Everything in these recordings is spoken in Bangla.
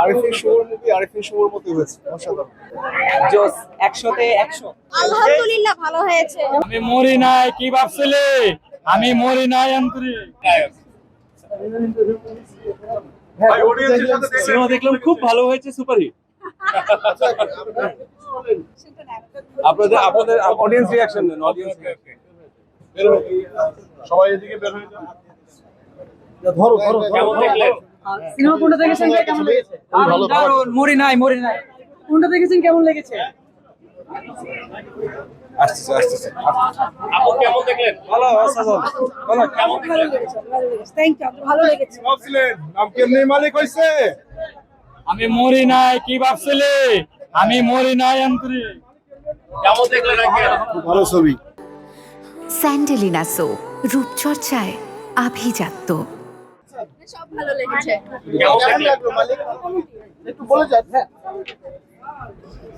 আরিফিন শুভর মুভি আরিফিন শুভর মতো হয়েছে, অসাধারণ। জোস 100-তে 100। আলহামদুলিল্লাহ ভালো হয়েছে। আমি মরি নাই, কি ভাবছিলে? আমি মরি নাই আন্তরিক। সিনেমা দেখলাম, খুব ভালো হয়েছে, সুপারহিট। আপনাদের আপনাদের অডিয়েন্স রিঅ্যাকশন দেন, অডিয়েন্স সবাই এদিকে বের হয়ে যান। ধরো ধরো কেমন দেখলেন? সিনেমা কোনটা দেখেছেন, কেমন লেগেছে? দারুণ, মরি নাই মরি নাই। কোনটা দেখেছেন, কেমন লেগেছে? আসতেছে আসতেছে। আপু কেমন দেখলেন? ভালো, অসাধারণ। ভালো। কেমন দেখলেন? থ্যাংক ইউ, ভালো লেগেছে। ভাবছিলেন নাম কেমনি মালিক হইছে? আমি মরি নাই, কি ভাবছিলে? আমি মরি নাই আন্তরিক। কেমন দেখলেন আঙ্কেল? ভালো ছবি। স্যান্ডেলিনা সো, রূপচর্চায় আভিজাত্য। সব ভালো লেগেছে। কেমন দেখলেন? মালিক একটু বলে যান। হ্যাঁ,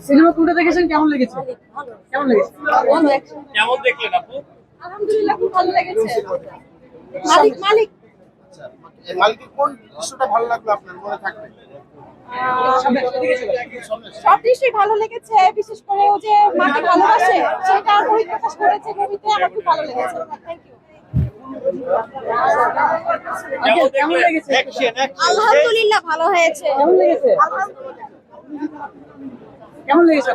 সিনেমা কোনটা দেখেছেন, কেমন লেগেছে? কেমন লেগেছে? কেমন দেখলেন আপু? আলহামদুলিল্লাহ খুব ভালো লেগেছে। মালিক মালিক মালিকের কোন দৃশ্যটা ভালো লাগলো আপনার মনে থাকবে? সব দৃশ্যই ভালো লেগেছে, বিশেষ করে ও যে মাকে ভালোবাসে সেটা পরিপ্রকাশ করেছে মুভিতে, আমার খুব ভালো লেগেছে। Thank you. কেমন লেগেছে? আলহামদুলিল্লাহ ভালো হয়েছে। কেমন লেগেছে? কেমন লেগেছে?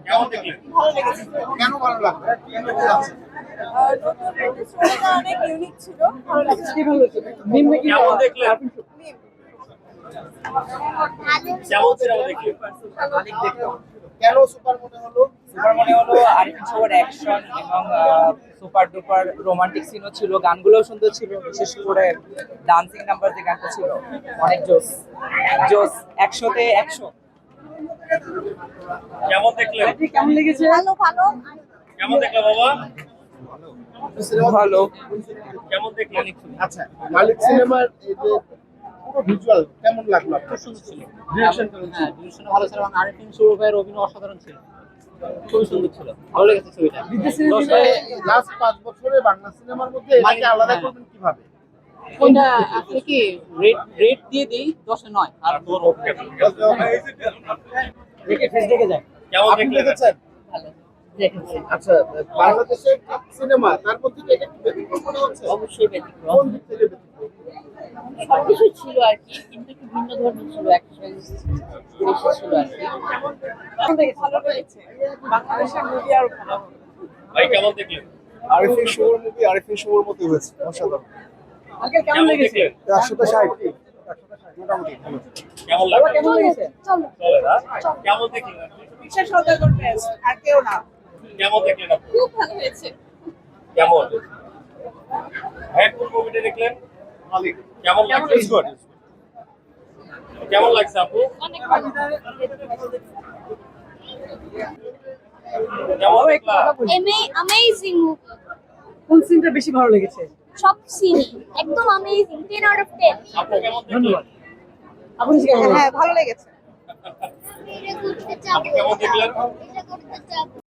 কেমন দেখলেন? ভালো লেগেছে। কেন ভালো লাগলো? স্টোরিটা অনেক ইউনিক ছিল, ভালো লেগেছে। কি ভালো লেগেছে? মিম নাকি? কেমন দেখলেন? কেমন সিনেমা দেখলেন? কেন সুপার মনে হলো? সুপার মনে হলো আরিফিন শুভর অ্যাকশন এবং সুপার ডুপার রোমান্টিক সিনও ছিল, গানগুলোও সুন্দর ছিল, বিশেষ করে ডান্সিং নাম্বার যে গানটা ছিল অনেক জোস। জোস 100-তে 100। কেমন দেখলেন? কেমন লেগেছে? ভালো ভালো। কেমন দেখলেন বাবা? ভালো। কেমন দেখলেন? আচ্ছা, মালিক সিনেমার এই যে পুরো ভিজুয়াল কেমন লাগলো? খুব সুন্দর ছিল। রিঅ্যাকশন কেমন ছিল? ডিরেকশন ভালো ছিল এবং আরিফিন শুভ ভাইয়ের অভিনয় অসাধারণ ছিল, খুবই সুন্দর ছিল, ভালো লেগেছে ছবিটা। লাস্ট 5 বছরে বাংলা সিনেমার মধ্যে এটাকে আলাদা করবেন কিভাবে? কোনটা আপনি কি রেট দিয়ে দেই 10-এ 9 আর দেখে ফেস দেখে যায়। কেমন আপনি দেখলেন? দেখেছেন? ভালো দেখেছি। আচ্ছা, বাংলাদেশের সিনেমা তার মধ্যে কি এটা একটু ব্যতিক্রম মনে হচ্ছে? অবশ্যই ব্যতিক্রম, কোন দিক থেকে ব্যতিক্রম? সবকিছু ছিল আর কি, কিন্তু একটু ভিন্ন ধর্মী ছিল, অ্যাকশন বেশি ছিল আর কি। ভালো লেগেছে। বাংলাদেশের মুভি আর ভালো। ভাই কেমন দেখলেন? আরিফিন শুভর মুভি আরিফিন শুভর মতো হয়েছে, অসাধারণ। আঙ্কেল কেমন লেগেছে? দেখলেন? 160 মোটামুটি ভালো। কেমন লাগলো? কেমন লেগেছে? চলো চলে না? কেমন দেখলেন? বিশেষ সদাগর বেস্ট, আর কেউ না। কেমন দেখলেন আপু? খুব ভালো হয়েছে। কেমন? হ্যাঁ, কোন মুভিটা দেখলেন? মালিক কেমন লাগছে? কেমন লাগছে আপু? অনেক ভালো। কেমন দেখলা? Amazing movie. কোন সিনটা বেশি ভালো লেগেছে? সব সিনই একদম অ্যামেজিং, 10 আউট অফ 10। আপু কেমন দেখলেন? আপনি কেমন? হ্যাঁ ভালো লেগেছে। আপনি কেমন দেখলেন? এটা করতে চাবো।